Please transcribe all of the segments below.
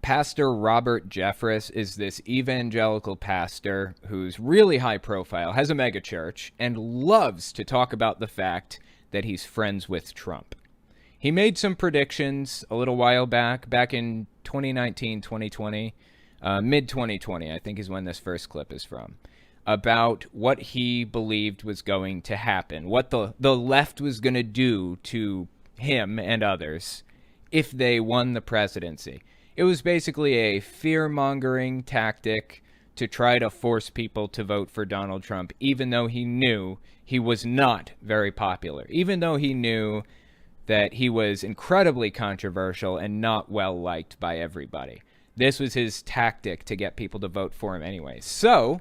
Pastor Robert Jeffress is this evangelical pastor who's really high profile, has a megachurch, and loves to talk about the fact that he's friends with Trump. He made some predictions a little while back in 2019, 2020, mid-2020, I think is when this first clip is from, about what he believed was going to happen, what the left was going to do to him and others if they won the presidency. It was basically a fear-mongering tactic to try to force people to vote for Donald Trump, even though he knew he was not very popular, even though he knew that he was incredibly controversial and not well-liked by everybody. This was his tactic to get people to vote for him anyway. So,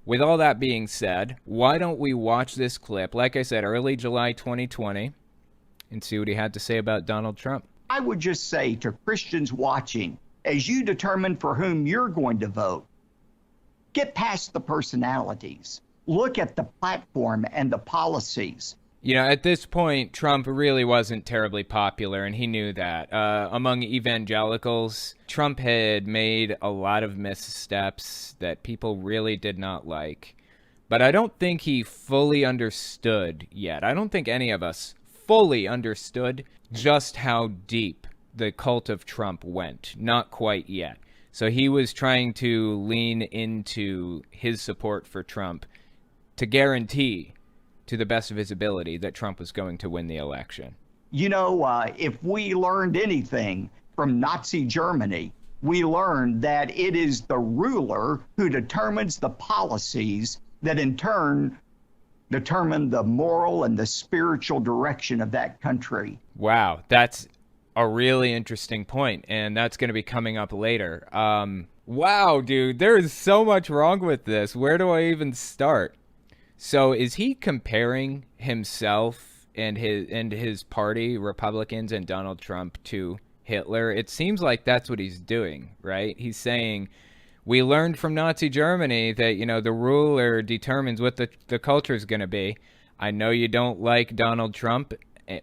with all that being said, why don't we watch this clip, like I said, early July 2020, and see what he had to say about Donald Trump. I would just say to Christians watching, as you determine for whom you're going to vote, get past the personalities. Look at the platform and the policies. You know, at this point, Trump really wasn't terribly popular, and he knew that. Among evangelicals, Trump had made a lot of missteps that people really did not like. But I don't think he fully understood yet. I don't think any of us fully understood just how deep the cult of Trump went. Not quite yet. So he was trying to lean into his support for Trump to guarantee, to the best of his ability, that Trump was going to win the election. You know, if we learned anything from Nazi Germany, we learned that it is the ruler who determines the policies that in turn determine the moral and the spiritual direction of that country. Wow, that's a really interesting point, and that's going to be coming up later. Wow, dude, there is so much wrong with this. Where do I even start? So is he comparing himself and his party, Republicans and Donald Trump, to Hitler? It seems like that's what he's doing, right? He's saying, we learned from Nazi Germany that, you know, the ruler determines what the culture is going to be. I know you don't like Donald Trump,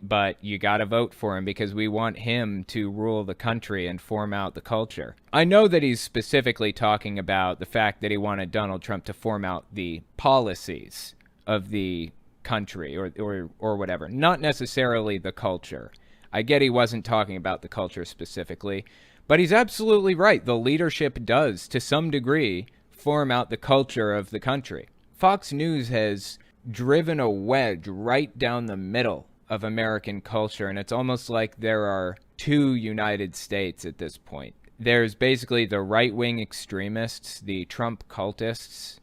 but you got to vote for him because we want him to rule the country and form out the culture. I know that he's specifically talking about the fact that he wanted Donald Trump to form out the policies of the country or whatever, not necessarily the culture. I get he wasn't talking about the culture specifically, but he's absolutely right. The leadership does, to some degree, form out the culture of the country. Fox News has driven a wedge right down the middle of American culture, and it's almost like there are two United States at this point. There's basically the right-wing extremists, the Trump cultists,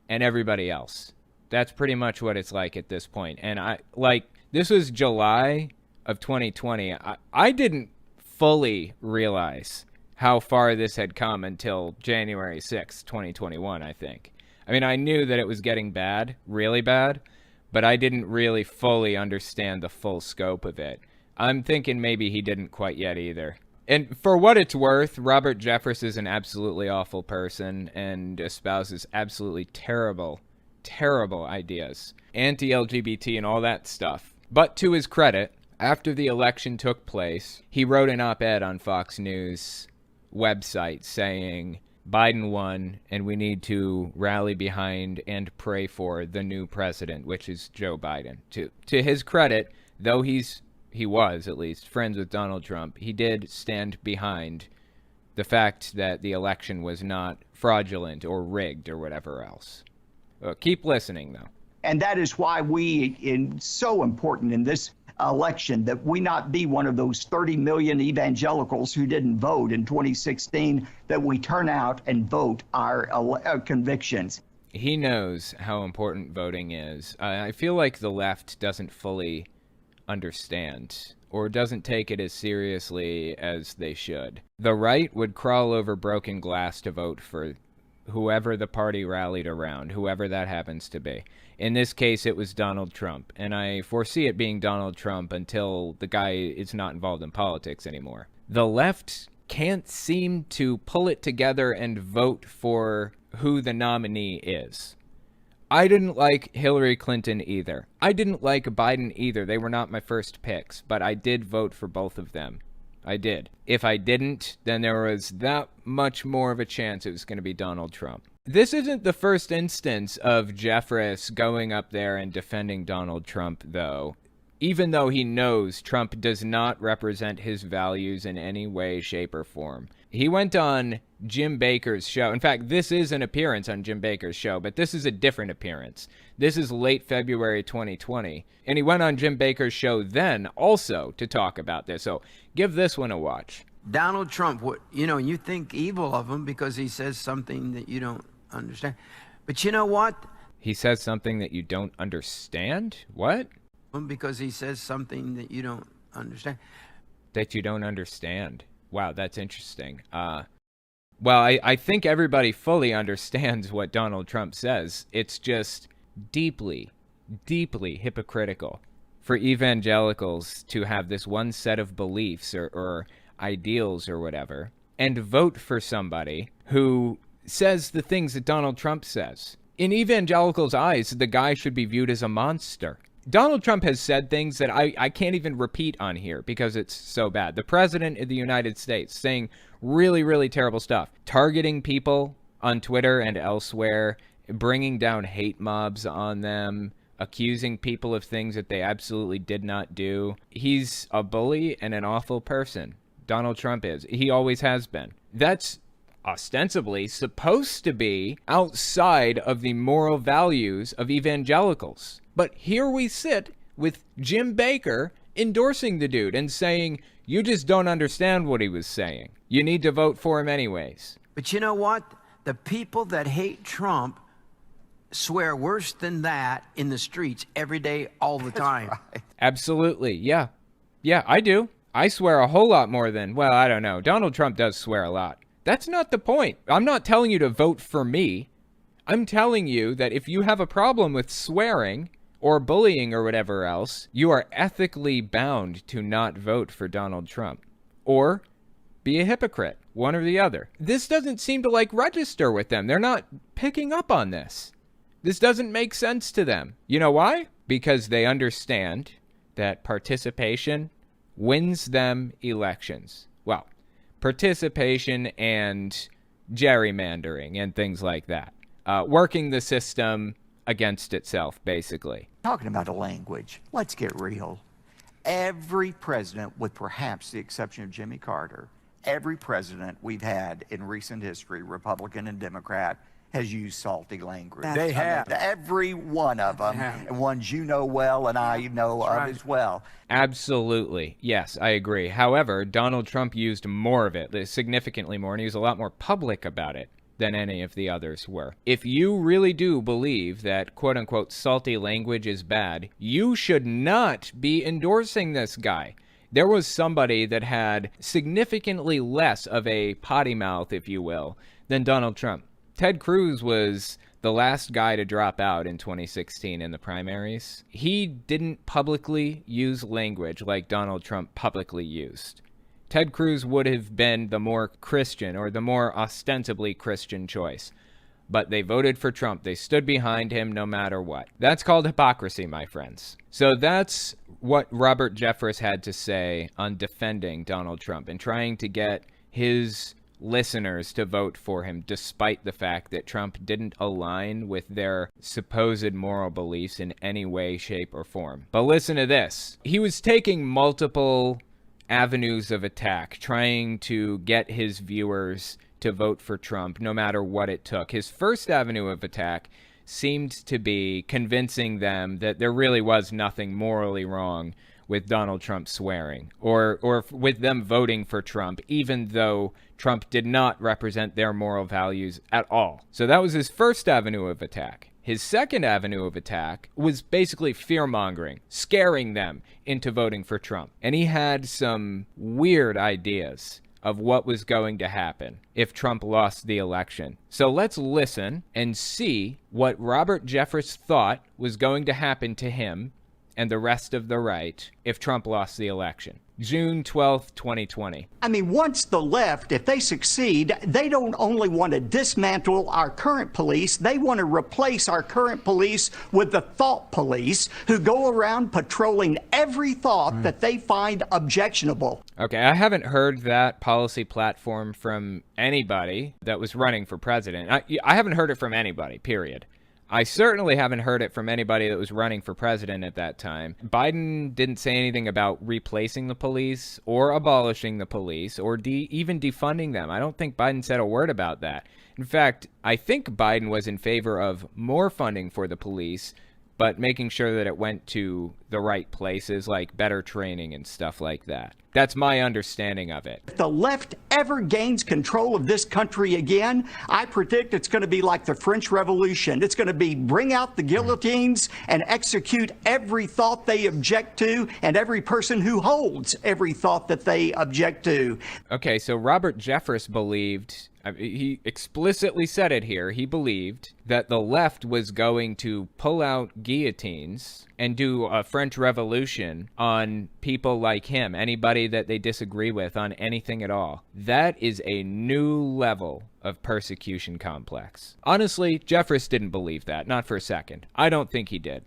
and everybody else. That's pretty much what it's like at this point. And this was July of 2020. I didn't fully realize how far this had come until January 6th, 2021, I think. I mean, I knew that it was getting bad, really bad, but I didn't really fully understand the full scope of it. I'm thinking maybe he didn't quite yet either. And for what it's worth, Robert Jeffress is an absolutely awful person and espouses absolutely terrible, terrible ideas. Anti-LGBT and all that stuff. But to his credit, after the election took place, he wrote an op-ed on Fox News website saying Biden won and we need to rally behind and pray for the new president, which is Joe Biden. To his credit, though he was, at least, friends with Donald Trump, he did stand behind the fact that the election was not fraudulent or rigged or whatever else. Keep listening, though. And that is why it's so important in this election that we not be one of those 30 million evangelicals who didn't vote in 2016, that we turn out and vote our convictions. He knows how important voting is. I feel like the left doesn't fully understand or doesn't take it as seriously as they should. The right would crawl over broken glass to vote for whoever the party rallied around, whoever that happens to be. In this case, it was Donald Trump, and I foresee it being Donald Trump until the guy is not involved in politics anymore. The left can't seem to pull it together and vote for who the nominee is. I didn't like Hillary Clinton either. I didn't like Biden either. They were not my first picks, but I did vote for both of them. I did. If I didn't, then there was that much more of a chance it was going to be Donald Trump. This isn't the first instance of Jeffress going up there and defending Donald Trump, though. Even though he knows Trump does not represent his values in any way, shape, or form. He went on Jim Bakker's show. In fact, this is an appearance on Jim Bakker's show, but this is a different appearance. This is late February 2020. And he went on Jim Bakker's show then also to talk about this. So give this one a watch. Donald Trump, you think evil of him because he says something that you don't understand. But you know what? He says something that you don't understand? What? Because he says something that you don't understand. That you don't understand. Wow, that's interesting. Well, I think everybody fully understands what Donald Trump says. It's just deeply, deeply hypocritical for evangelicals to have this one set of beliefs or ideals or whatever and vote for somebody who says the things that Donald Trump says. In evangelicals' eyes, the guy should be viewed as a monster. Donald Trump has said things that I can't even repeat on here because it's so bad. The president of the United States saying really, really terrible stuff. Targeting people on Twitter and elsewhere, bringing down hate mobs on them, accusing people of things that they absolutely did not do. He's a bully and an awful person. Donald Trump is. He always has been. That's ostensibly supposed to be outside of the moral values of evangelicals. But here we sit with Jim Bakker endorsing the dude and saying, you just don't understand what he was saying. You need to vote for him anyways. But you know what? The people that hate Trump swear worse than that in the streets every day, all the time. Right. Absolutely. Yeah. Yeah, I do. I swear a whole lot more than, well, I don't know. Donald Trump does swear a lot. That's not the point. I'm not telling you to vote for me. I'm telling you that if you have a problem with swearing or bullying or whatever else, you are ethically bound to not vote for Donald Trump. Or be a hypocrite, one or the other. This doesn't seem to register with them. They're not picking up on this. This doesn't make sense to them. You know why? Because they understand that participation wins them elections. Well, participation and gerrymandering and things like that. Working the system against itself, basically. Talking about a language, let's get real. Every president, with perhaps the exception of Jimmy Carter, every president we've had in recent history, Republican and Democrat, has used salty language. They have. Every one of them, and ones you know well and I know of as well. Absolutely. Yes, I agree. However, Donald Trump used more of it, significantly more, and he was a lot more public about it than any of the others were. If you really do believe that quote-unquote salty language is bad, you should not be endorsing this guy. There was somebody that had significantly less of a potty mouth, if you will, than Donald Trump. Ted Cruz was the last guy to drop out in 2016 in the primaries. He didn't publicly use language like Donald Trump publicly used. Ted Cruz would have been the more Christian or the more ostensibly Christian choice. But they voted for Trump. They stood behind him no matter what. That's called hypocrisy, my friends. So that's what Robert Jeffress had to say on defending Donald Trump and trying to get his listeners to vote for him despite the fact that Trump didn't align with their supposed moral beliefs in any way, shape, or form. But listen to this. He was taking multiple avenues of attack, trying to get his viewers to vote for Trump no matter what it took. His first avenue of attack seemed to be convincing them that there really was nothing morally wrong with Donald Trump swearing or with them voting for Trump, even though Trump did not represent their moral values at all. So that was his first avenue of attack. His second avenue of attack was basically fear-mongering, scaring them into voting for Trump. And he had some weird ideas of what was going to happen if Trump lost the election. So let's listen and see what Robert Jeffress thought was going to happen to him and the rest of the right if Trump lost the election. June 12th, 2020. I mean, once the left, if they succeed, they don't only want to dismantle our current police, they want to replace our current police with the thought police who go around patrolling every thought that they find objectionable. Okay, I haven't heard that policy platform from anybody that was running for president. I haven't heard it from anybody, period. I certainly haven't heard it from anybody that was running for president at that time. Biden didn't say anything about replacing the police or abolishing the police or even defunding them. I don't think Biden said a word about that. In fact, I think Biden was in favor of more funding for the police, but making sure that it went to the right places, like better training and stuff like that. That's my understanding of it. If the left ever gains control of this country again, I predict it's going to be like the French Revolution. It's going to be bring out the guillotines and execute every thought they object to and every person who holds every thought that they object to. Okay, so Robert Jeffress believed, he explicitly said it here, he believed that the left was going to pull out guillotines and do a French Revolution on people like him, anybody that they disagree with on anything at all. That is a new level of persecution complex. Honestly, Jeffress didn't believe that, not for a second. I don't think he did.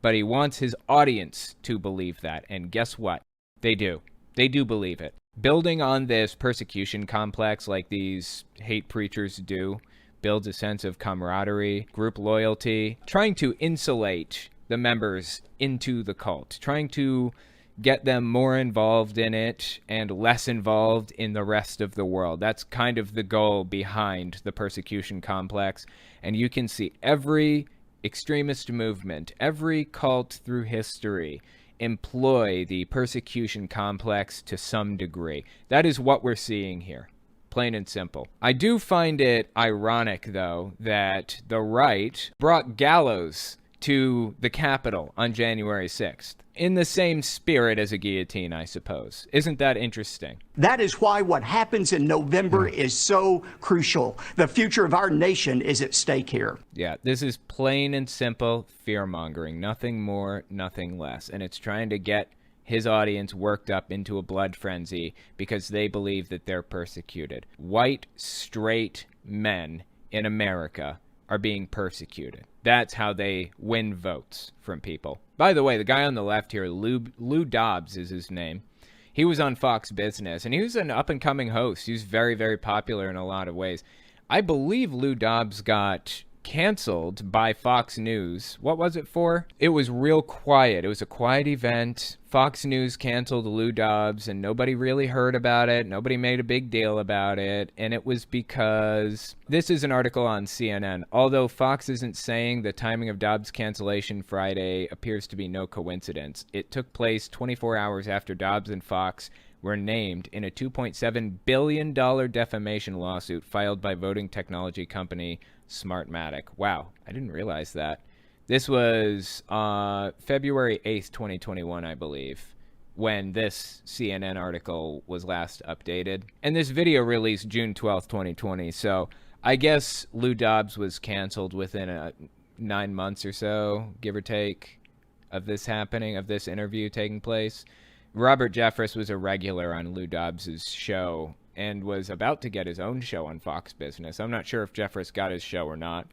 But he wants his audience to believe that, and guess what? They do. They do believe it. Building on this persecution complex like these hate preachers do builds a sense of camaraderie, group loyalty, trying to insulate the members into the cult, trying to get them more involved in it and less involved in the rest of the world. That's kind of the goal behind the persecution complex. And you can see every extremist movement, every cult through history employ the persecution complex to some degree. That is what we're seeing here. Plain and simple. I do find it ironic, though, that the right brought gallows to the Capitol on January 6th. In the same spirit as a guillotine, I suppose. Isn't that interesting? That is why what happens in November is so crucial. The future of our nation is at stake here. Yeah, this is plain and simple fear-mongering. Nothing more, nothing less. And it's trying to get his audience worked up into a blood frenzy because they believe that they're persecuted. White, straight men in America are being persecuted. That's how they win votes from people. By the way, the guy on the left here, Lou Dobbs is his name. He was on Fox Business, and he was an up-and-coming host. He was very, very popular in a lot of ways. I believe Lou Dobbs got canceled by Fox News. What was it for? It was real quiet. It was a quiet event. Fox News canceled Lou Dobbs, and nobody really heard about it. Nobody made a big deal about it. And it was because this is an article on CNN. Although Fox isn't saying the timing of Dobbs' cancellation Friday appears to be no coincidence. It took place 24 hours after Dobbs and Fox were named in a $2.7 billion defamation lawsuit filed by voting technology company Smartmatic. Wow, I didn't realize that. This was February 8th, 2021, I believe, when this CNN article was last updated. And this video released June 12th, 2020. So I guess Lou Dobbs was canceled within 9 months or so, give or take, of this happening, of this interview taking place. Robert Jeffress was a regular on Lou Dobbs' show and was about to get his own show on Fox Business. I'm not sure if Jeffress got his show or not.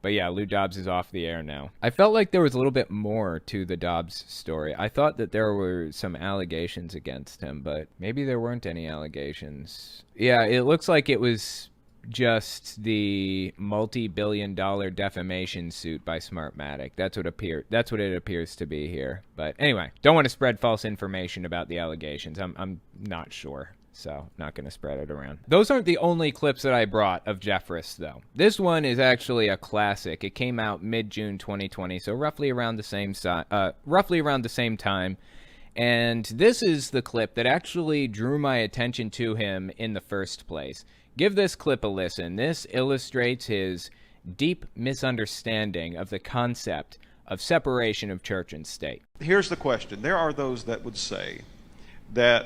But yeah, Lou Dobbs is off the air now. I felt like there was a little bit more to the Dobbs story. I thought that there were some allegations against him, but maybe there weren't any allegations. Yeah, it looks like it was just the multi-billion-dollar defamation suit by Smartmatic. That's what it appears to be here. But anyway, don't want to spread false information about the allegations. I'm not sure. So, not going to spread it around. Those aren't the only clips that I brought of Jeffress, though. This one is actually a classic. It came out mid-June 2020, so roughly around the same time. And this is the clip that actually drew my attention to him in the first place. Give this clip a listen. This illustrates his deep misunderstanding of the concept of separation of church and state. Here's the question. There are those that would say that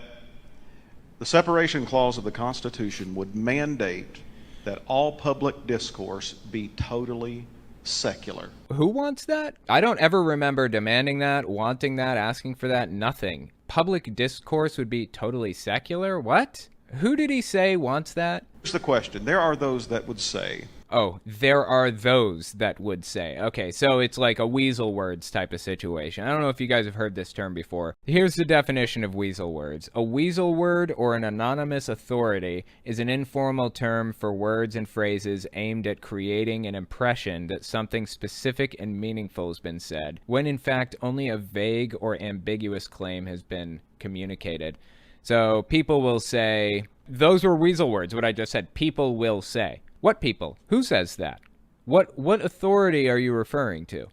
the separation clause of the Constitution would mandate that all public discourse be totally secular. Who wants that? I don't ever remember demanding that, wanting that, asking for that, nothing. Public discourse would be totally secular? What? Who did he say wants that? Here's the question. There are those that would say, Oh, there are those that would say. Okay, so it's like a weasel words type of situation. I don't know if you guys have heard this term before. Here's the definition of weasel words. A weasel word or an anonymous authority is an informal term for words and phrases aimed at creating an impression that something specific and meaningful has been said, when in fact only a vague or ambiguous claim has been communicated. So people will say, those were weasel words, what I just said. People will say. What people? Who says that? What authority are you referring to?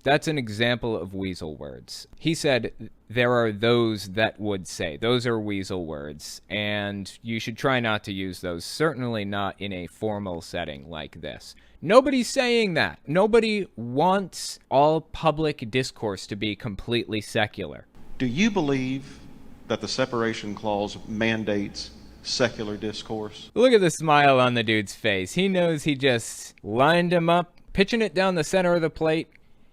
That's an example of weasel words. He said there are those that would say. Those are weasel words, and you should try not to use those, certainly not in a formal setting like this. Nobody's saying that. Nobody wants all public discourse to be completely secular. do you believe that the separation clause mandates secular discourse? Look at the smile on the dude's face. He knows he just lined him up, pitching it down the center of the plate.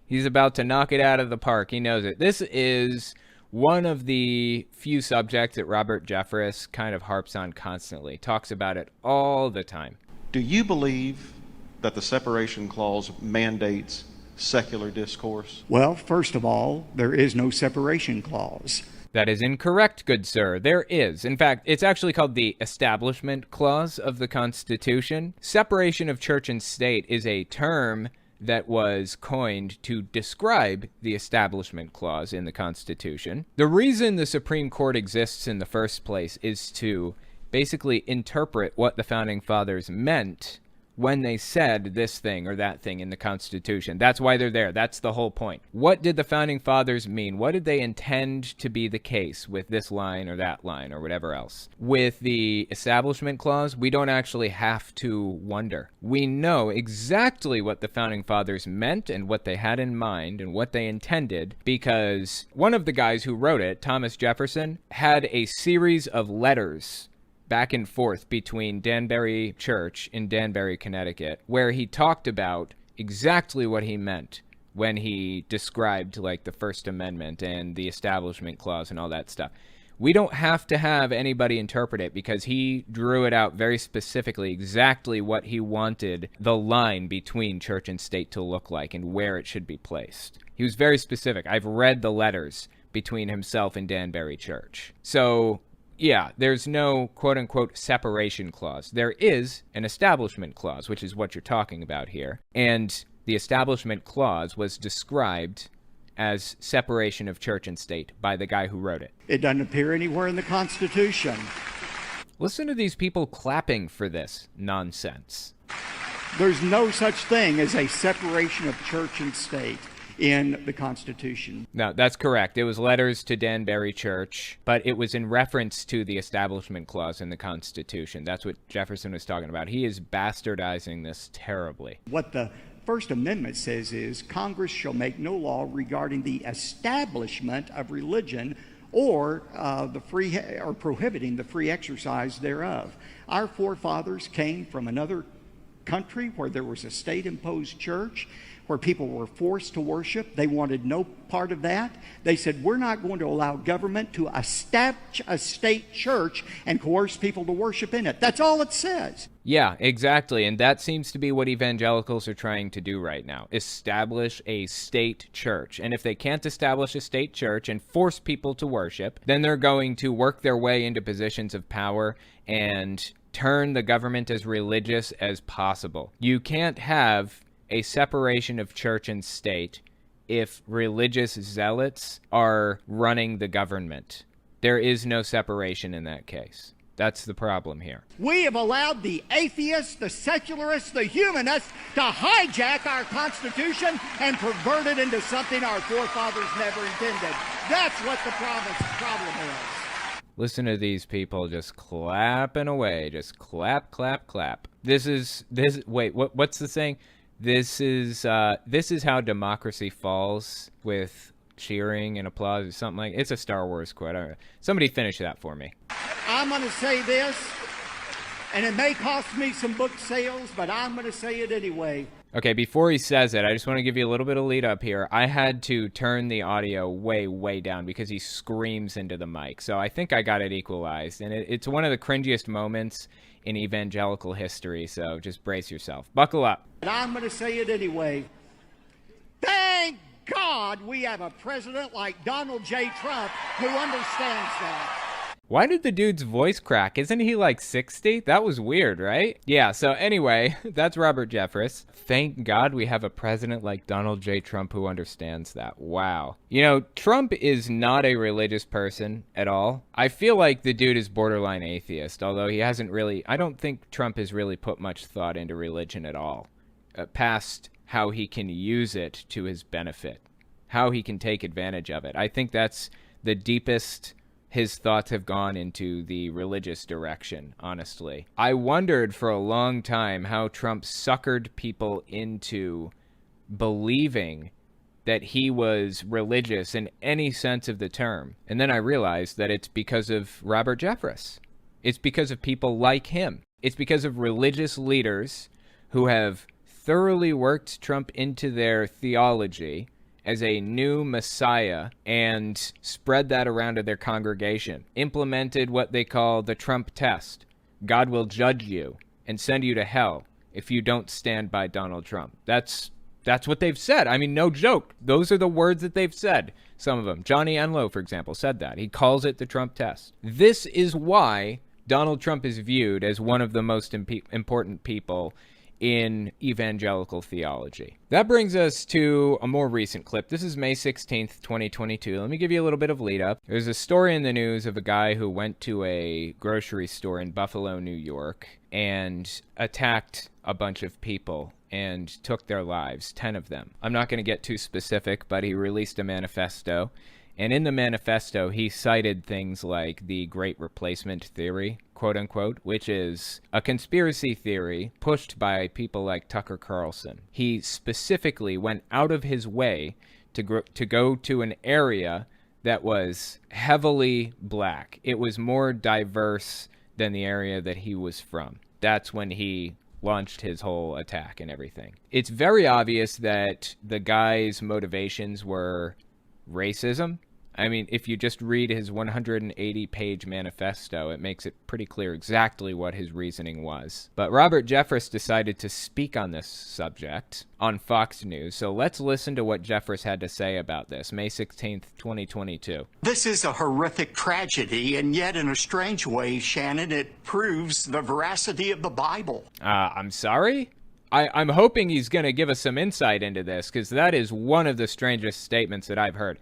He's about to knock it out of the park. He knows it. This is one of the few subjects that Robert Jeffress kind of harps on constantly, talks about it all the time. Do you believe that the separation clause mandates secular discourse? Well, first of all, there is no separation clause. That is incorrect, good sir. There is. In fact, it's actually called the Establishment Clause of the Constitution. Separation of church and state is a term that was coined to describe the Establishment Clause in the Constitution. The reason the Supreme Court exists in the first place is to basically interpret what the Founding Fathers meant when they said this thing or that thing in the Constitution. That's why they're there. That's the whole point. What did the Founding Fathers mean? What did they intend to be the case with this line or that line or whatever else? With the Establishment Clause, we don't actually have to wonder. We know exactly what the Founding Fathers meant and what they had in mind and what they intended, because one of the guys who wrote it, Thomas Jefferson, had a series of letters back and forth between Danbury Church in Danbury, Connecticut, where he talked about exactly what he meant when he described like the First Amendment and the Establishment Clause and all that stuff. We don't have to have anybody interpret it because he drew it out very specifically, exactly what he wanted the line between church and state to look like and where it should be placed. He was very specific. I've read the letters between himself and Danbury Church. So yeah, there's no quote-unquote separation clause. There is an establishment clause, which is what you're talking about here. And the establishment clause was described as separation of church and state by the guy who wrote it. It doesn't appear anywhere in the Constitution. Listen to these people clapping for this nonsense. There's no such thing as a separation of church and state in the Constitution. No, that's correct. It was letters to Danbury Church, but it was in reference to the Establishment Clause in the Constitution. That's what Jefferson was talking about. He is bastardizing this terribly. What the First Amendment says is Congress shall make no law regarding the establishment of religion or prohibiting the free exercise thereof. Our forefathers came from another country where there was a state-imposed church, where people were forced to worship. They wanted no part of that. They said, we're not going to allow government to establish a state church and coerce people to worship in it. That's all it says. Yeah, exactly. And that seems to be what evangelicals are trying to do right now. Establish a state church. And if they can't establish a state church and force people to worship, then they're going to work their way into positions of power and turn the government as religious as possible. You can't have a separation of church and state if religious zealots are running the government. There is no separation in that case. That's the problem here. We have allowed the atheists, the secularists, the humanists to hijack our Constitution and pervert it into something our forefathers never intended. That's what the problem is. Listen to these people just clapping away. Just clap, clap, clap. Wait, what's the saying? This is how democracy falls, with cheering and applause or something like. It's a Star Wars quote. Somebody finish that for me. I'm going to say this, and it may cost me some book sales, but I'm going to say it anyway. Okay, before he says it, I just want to give you a little bit of lead up here. I had to turn the audio way, way down because he screams into the mic. So I think I got it equalized. And it's one of the cringiest moments in evangelical history. So just brace yourself. Buckle up. And I'm going to say it anyway. Thank God we have a president like Donald J. Trump who understands that. Why did the dude's voice crack? Isn't he like 60? That was weird, right? Yeah, so anyway, that's Robert Jeffress. Thank God we have a president like Donald J. Trump who understands that. Wow. You know, Trump is not a religious person at all. I feel like the dude is borderline atheist, although he hasn't really, I don't think Trump has really put much thought into religion at all, past how he can use it to his benefit, how he can take advantage of it. I think that's the deepest his thoughts have gone into the religious direction, honestly. I wondered for a long time how Trump suckered people into believing that he was religious in any sense of the term. And then I realized that it's because of Robert Jeffress. It's because of people like him. It's because of religious leaders who have thoroughly worked Trump into their theology as a new messiah and spread that around to their congregation, implemented what they call the Trump test. God will judge you and send you to hell if you don't stand by Donald Trump. That's what they've said. I mean, no joke. Those are the words that they've said. Some of them. Johnny Enlow, for example, said that. He calls it the Trump test. This is why Donald Trump is viewed as one of the most important people in evangelical theology. That brings us to a more recent clip. This is May 16th, 2022. Let me give you a little bit of lead up. There's a story in the news of a guy who went to a grocery store in Buffalo, New York, and attacked a bunch of people and took their lives, 10 of them. I'm not going to get too specific, but he released a manifesto. And in the manifesto, he cited things like the Great Replacement Theory, quote unquote, which is a conspiracy theory pushed by people like Tucker Carlson. He specifically went out of his way to go to an area that was heavily black. It was more diverse than the area that he was from. That's when he launched his whole attack and everything. It's very obvious that the guy's motivations were racism. I mean, if you just read his 180-page manifesto, it makes it pretty clear exactly what his reasoning was. But Robert Jeffress decided to speak on this subject on Fox News, so let's listen to what Jeffress had to say about this, May 16th, 2022. This is a horrific tragedy, and yet in a strange way, Shannon, it proves the veracity of the Bible. I'm sorry? I'm hoping he's going to give us some insight into this, because that is one of the strangest statements that I've heard.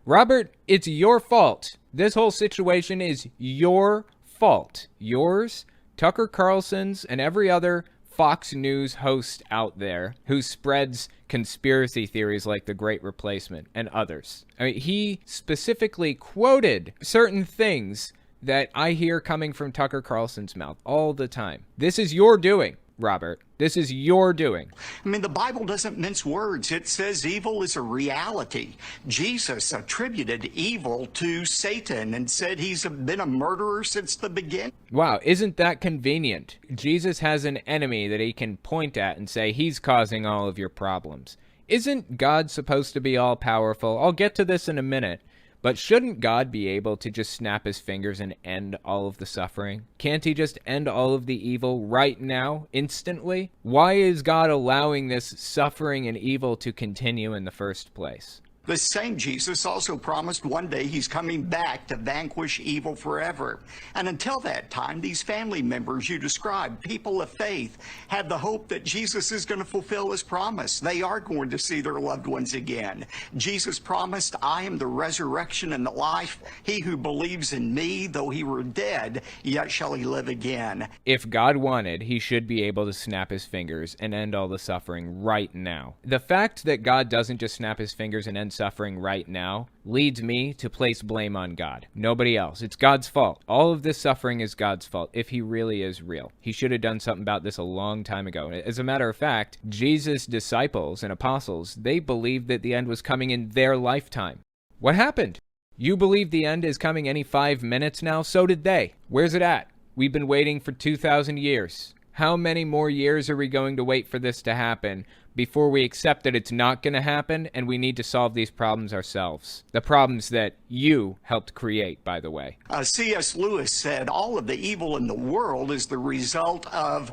Robert, it's your fault. This whole situation is your fault. Yours, Tucker Carlson's, and every other Fox News host out there who spreads conspiracy theories like the Great Replacement and others. I mean, he specifically quoted certain things that I hear coming from Tucker Carlson's mouth all the time. This is your doing, Robert. This is your doing. I mean, the Bible doesn't mince words. It says evil is a reality. Jesus attributed evil to Satan and said he's been a murderer since the beginning. Wow, isn't that convenient? Jesus has an enemy that he can point at and say he's causing all of your problems. Isn't God supposed to be all-powerful? I'll get to this in a minute. But shouldn't God be able to just snap his fingers and end all of the suffering? Can't he just end all of the evil right now, instantly? Why is God allowing this suffering and evil to continue in the first place? The same Jesus also promised one day he's coming back to vanquish evil forever. And until that time, these family members you described, people of faith, have the hope that Jesus is going to fulfill his promise. They are going to see their loved ones again. Jesus promised, I am the resurrection and the life. He who believes in me, though he were dead, yet shall he live again. If God wanted, he should be able to snap his fingers and end all the suffering right now. The fact that God doesn't just snap his fingers and end suffering right now leads me to place blame on God. Nobody else. It's God's fault. All of this suffering is God's fault if he really is real. He should have done something about this a long time ago. As a matter of fact, Jesus' disciples and apostles, they believed that the end was coming in their lifetime. What happened? You believe the end is coming any 5 minutes now? So did they. Where's it at? We've been waiting for 2,000 years. How many more years are we going to wait for this to happen before we accept that it's not going to happen and we need to solve these problems ourselves? The problems that you helped create, by the way. C.S. Lewis said all of the evil in the world is the result of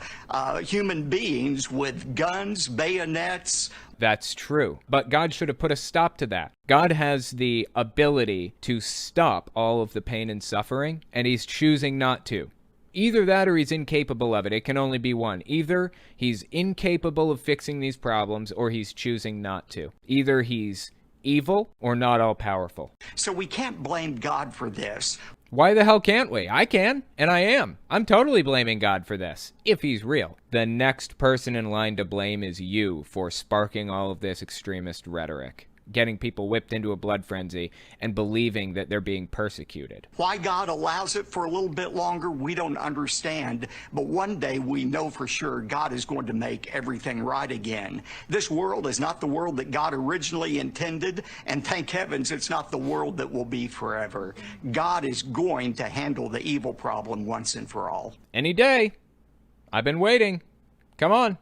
human beings with guns, bayonets. That's true. But God should have put a stop to that. God has the ability to stop all of the pain and suffering, and he's choosing not to. Either that or he's incapable of it. It can only be one. Either he's incapable of fixing these problems or he's choosing not to. Either he's evil or not all-powerful. So we can't blame God for this. Why the hell can't we? I can, and I am. I'm totally blaming God for this, if he's real. The next person in line to blame is you for sparking all of this extremist rhetoric, getting people whipped into a blood frenzy and believing that they're being persecuted. Why God allows it for a little bit longer, we don't understand. But one day we know for sure God is going to make everything right again. This world is not the world that God originally intended, and thank heavens it's not the world that will be forever. God is going to handle the evil problem once and for all. Any day. I've been waiting. Come on.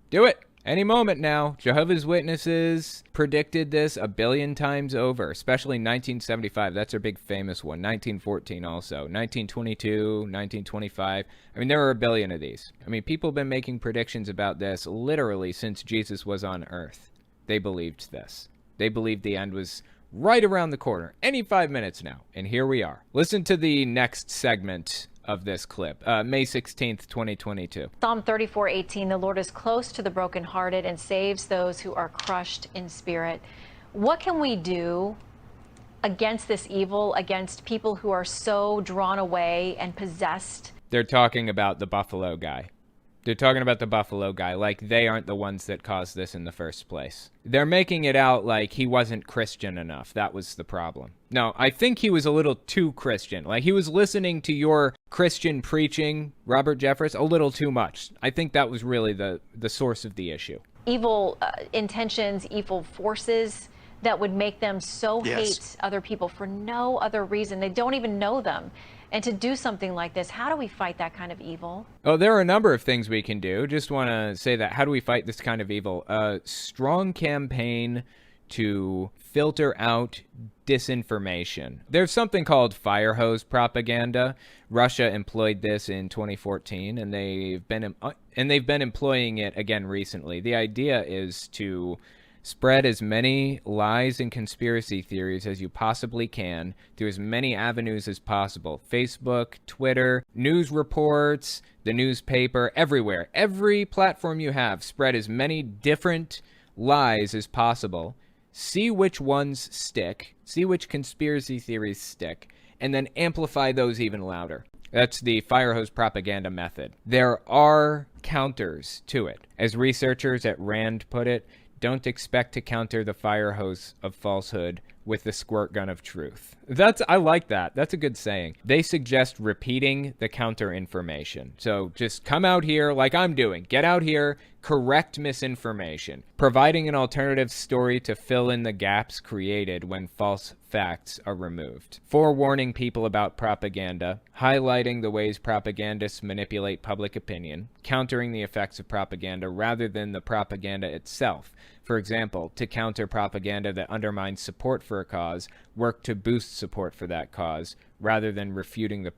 Do it. Any moment now. Jehovah's Witnesses predicted this a billion times over, especially 1975. That's their big famous one. 1914 also. 1922, 1925. I mean, there are a billion of these. I mean, people have been making predictions about this literally since Jesus was on earth. They believed this. They believed the end was right around the corner. Any 5 minutes now. And here we are. Listen to the next segment of this clip, May 16th, 2022. Psalm 34:18, the Lord is close to the brokenhearted and saves those who are crushed in spirit. What can we do against this evil, against people who are so drawn away and possessed? They're talking about the Buffalo guy. They're talking about the Buffalo guy like they aren't the ones that caused this in the first place. They're making it out like he wasn't Christian enough. That was the problem. No, I think he was a little too Christian. Like, he was listening to your Christian preaching, Robert Jeffress, a little too much. I think that was really the source of the issue. Evil intentions, evil forces that would make them so hate other people for no other reason. They don't even know them. And to do something like this, how do we fight that kind of evil? Oh, there are a number of things we can do. Just want to say that. How do we fight this kind of evil? A strong campaign to filter out disinformation. There's something called fire hose propaganda. Russia employed this in 2014, and they've been employing it again recently. The idea is to spread as many lies and conspiracy theories as you possibly can through as many avenues as possible. Facebook, Twitter, news reports, the newspaper, everywhere. Every platform you have, spread as many different lies as possible. See which ones stick, see which conspiracy theories stick, and then amplify those even louder. That's the fire hose propaganda method. There are counters to it. As researchers at RAND put it, don't expect to counter the fire hose of falsehood with the squirt gun of truth. I like that. That's a good saying. They suggest repeating the counter information. So just come out here like I'm doing. Get out here, correct misinformation, providing an alternative story to fill in the gaps created when false facts are removed, forewarning people about propaganda, highlighting the ways propagandists manipulate public opinion, countering the effects of propaganda rather than the propaganda itself. For example, to counter propaganda that undermines support for a cause, work to boost support for that cause, rather than refuting the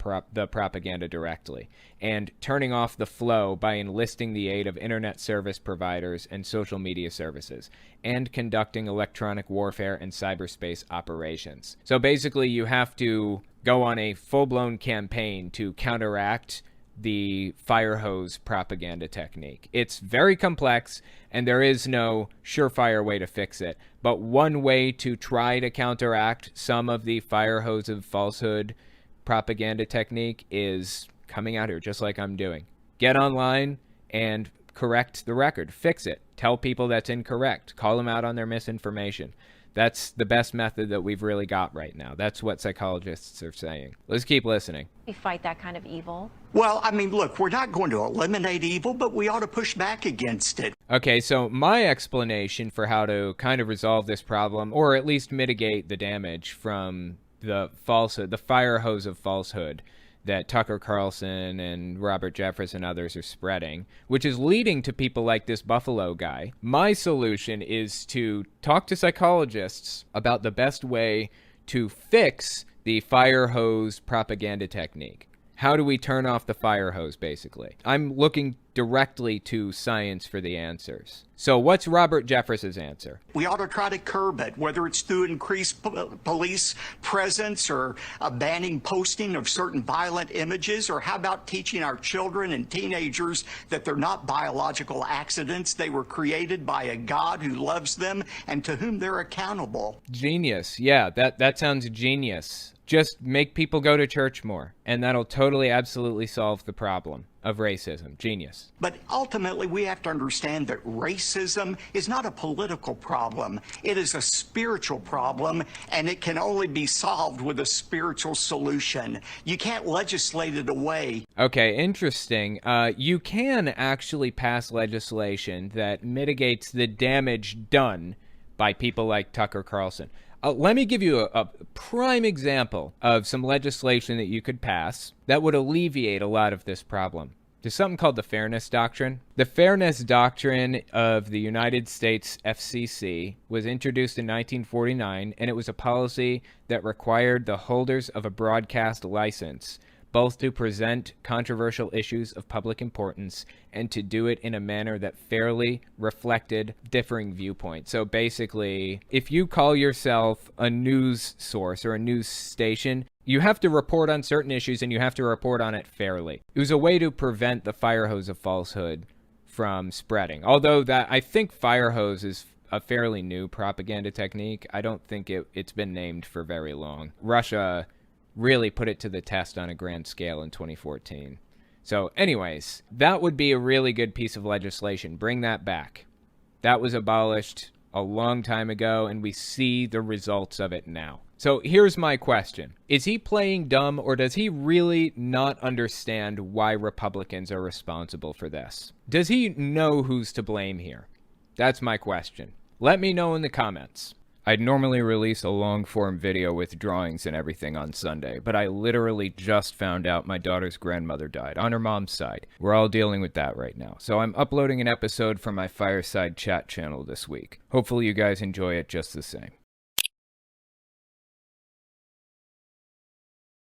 propaganda directly, and turning off the flow by enlisting the aid of internet service providers and social media services, and conducting electronic warfare and cyberspace operations. So basically, you have to go on a full-blown campaign to counteract the fire hose propaganda technique. It's very complex, and there is no surefire way to fix it. But one way to try to counteract some of the fire hose of falsehood propaganda technique is coming out here, just like I'm doing. Get online and correct the record. Fix it. Tell people that's incorrect. Call them out on their misinformation. That's the best method that we've really got right now. That's what psychologists are saying. Let's keep listening. We fight that kind of evil. Well, I mean, look, we're not going to eliminate evil, but we ought to push back against it. Okay, so my explanation for how to kind of resolve this problem, or at least mitigate the damage from the falsehood, the fire hose of falsehood that Tucker Carlson and Robert Jeffress and others are spreading, which is leading to people like this Buffalo guy. My solution is to talk to psychologists about the best way to fix the fire hose propaganda technique. How do we turn off the fire hose, basically? I'm looking directly to science for the answers. So what's Robert Jeffress's answer? We ought to try to curb it, whether it's through increased police presence or banning posting of certain violent images, or how about teaching our children and teenagers that they're not biological accidents. They were created by a God who loves them and to whom they're accountable. Genius. Yeah, that sounds genius. Just make people go to church more, and that'll totally, absolutely solve the problem of racism. Genius. But ultimately, we have to understand that racism is not a political problem. It is a spiritual problem, and it can only be solved with a spiritual solution. You can't legislate it away. Okay, interesting. You can actually pass legislation that mitigates the damage done by people like Tucker Carlson. Let me give you a prime example of some legislation that you could pass that would alleviate a lot of this problem. There's something called the Fairness Doctrine. The Fairness Doctrine of the United States FCC was introduced in 1949, and it was a policy that required the holders of a broadcast license both to present controversial issues of public importance and to do it in a manner that fairly reflected differing viewpoints. So basically, if you call yourself a news source or a news station, you have to report on certain issues and you have to report on it fairly. It was a way to prevent the fire hose of falsehood from spreading. Although I think fire hose is a fairly new propaganda technique. I don't think it's been named for very long. Russia really put it to the test on a grand scale in 2014. So anyways, that would be a really good piece of legislation. Bring that back. That was abolished a long time ago, and we see the results of it now. So here's my question. Is he playing dumb, or does he really not understand why Republicans are responsible for this? Does he know who's to blame here? That's my question. Let me know in the comments. I'd normally release a long-form video with drawings and everything on Sunday, but I literally just found out my daughter's grandmother died, on her mom's side. We're all dealing with that right now. So I'm uploading an episode from my Fireside Chat channel this week. Hopefully you guys enjoy it just the same.